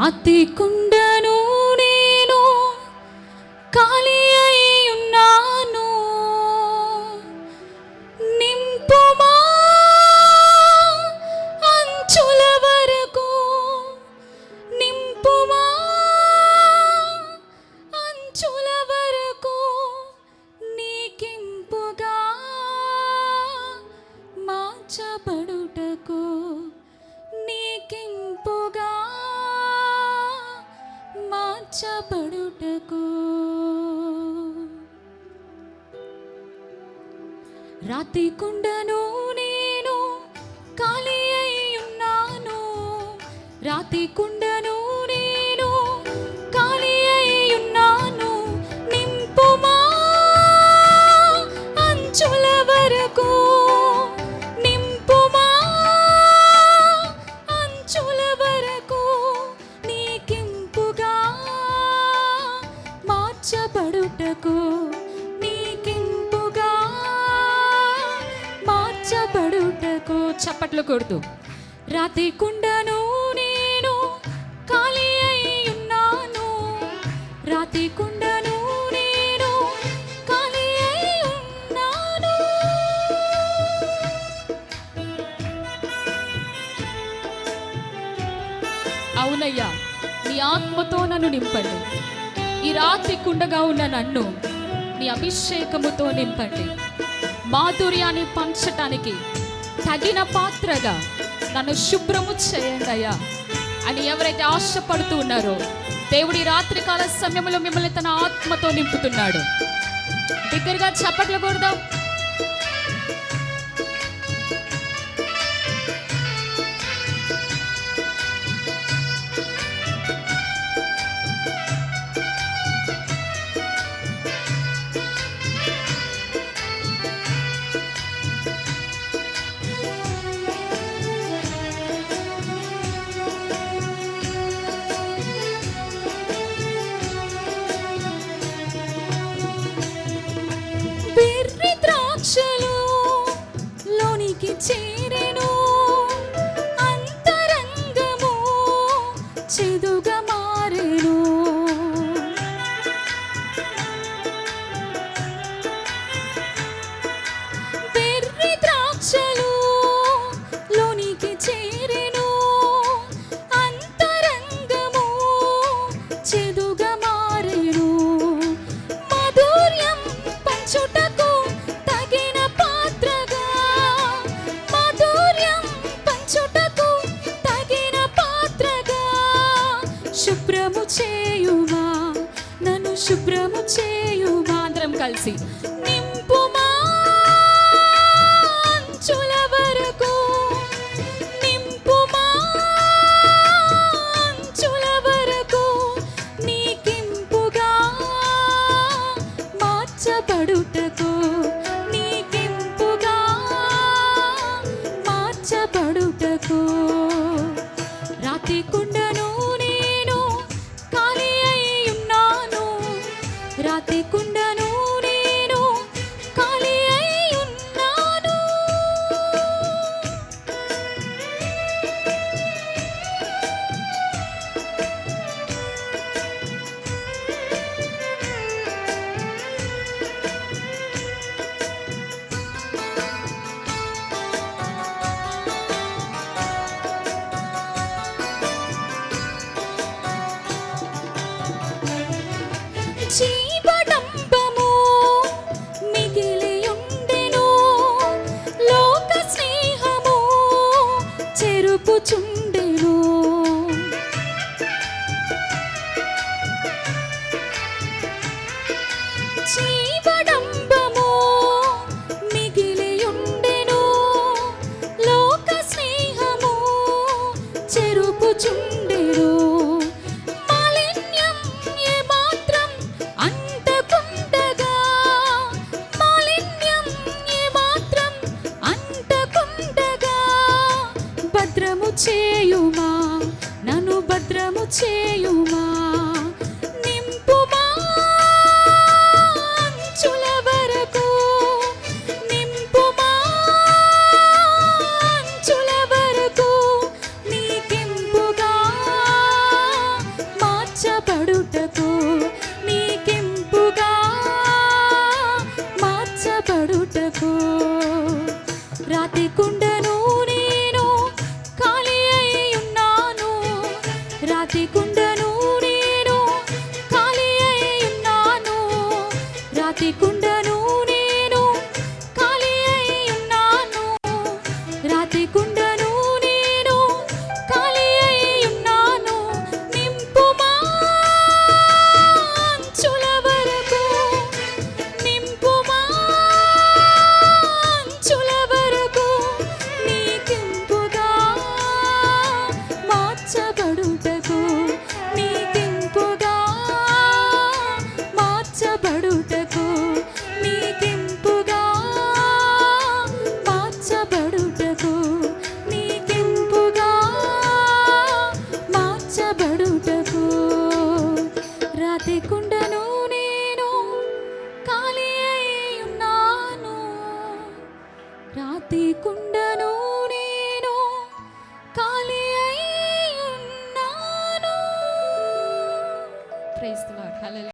రాతి కుండను నేను, ఖాళీ అయి ఉన్నాను. నింపుమా అంచుల వరకు, నింపుమా అంచుల వరకు, నీకింపుగా మార్చబడుటకు, నీకింపుగా మార్చబడుటకు. రాతి కుండను నేను, ఖాళీ అయి ఉన్నాను. రాతి కుండను నేను, ఖాళీ అయి ఉన్నాను. నింపుమా అంచుల వరకు, నింపుమా అంచుల వరకు, నీకింపుగా మార్చబడుటకు, నీకింపుగా మార్చబడుటకు. చప్పట్లు కొడుతూ, రాతి కుండను నేను, ఖాళీ అయి ఉన్నాను. రాతి కుండను నేను, ఖాళీ అయి ఉన్నాను. అవునయ్యా, నీ ఆత్మతో నన్ను నింపండి. ఈ రాతి కుండగా ఉన్న నన్ను నీ అభిషేకముతో నింపండి. మాధుర్యాన్ని పంచటానికి తగిన పాత్రగా నన్ను శుభ్రము చేయండి అయ్యా అని ఎవరైతే ఆశపడుతూ ఉన్నారో, దేవుడి రాత్రికాల సమయంలో మిమ్మల్ని తన ఆత్మతో నింపుతున్నాడు. దగ్గరగా చప్పట్లు కొడదాం. లోనికి చేరెను, అంతరంగము చెదుగా మారెను. బెర్రి ద్రాక్షలు లోనికి చేరెను, అంతరంగము చెదుగా మారెను. మాధుర్యం పంచుటకు తగిన పాత్రగా, మాధుర్యం పంచుటకు తగిన పాత్రగా, శుభ్రము చేయుమా నన్ను, శుభ్రము చేయుమా. అందరం కలిసి, నింపుమా అంచుల వరకు, నింపుమా అంచుల వరకు, నీకింపుగా మార్చబడుటకు, నీకింపుగా మార్చబడుటకు. రాతి కుండను నేను, ఖాళీ అయి ఉన్నాను. రాతి కుండను నేను, ఖాళీ అయి ఉన్నాను. జీవడంబము మిగిలి ఉండెను, లోక స్నేహము చెరుపుచుండెను. జీవడంబము మిగిలి ఉండెను, లోక స్నేహము చెరుపుచుండెను. మాలిన్యం ఏమాత్రం అంటకుండగా, మాలిన్యం ఏమాత్రం అంటకుండగా, భద్రము చేయుమా నన్ను, భద్రము చేయుమా. నింపుమా అంచుల వరకు, నింపుమా అంచుల వరకు, నీకింపుగా రాతి కుండను నేను ఖాళీ అయి ఉన్నాను, రాతి కుండను నేను ఖాళీ అయి ఉన్నాను, రాతి కుండను నేను ఖాళీ అయి ఉన్నాను, రాతి కుండను నేను ఖాళీ అయి ఉన్నాను. నింపుమా అంచుల వరకు, నింపుమా అంచుల వరకు, నీకింపుగా మార్చబడుటకు, నీకింపుగా మార్చబడుటకు, నీకింపుగా మార్చబడుటకు, నీకింపుగా మార్చబడుటకు. రాతి కుండను నేను ఖాళీ అయి ఉన్నాను, రాతి కుండను నేను ఖాళీ అయి ఉన్నాను. Praise the Lord. హల్లెలూయా.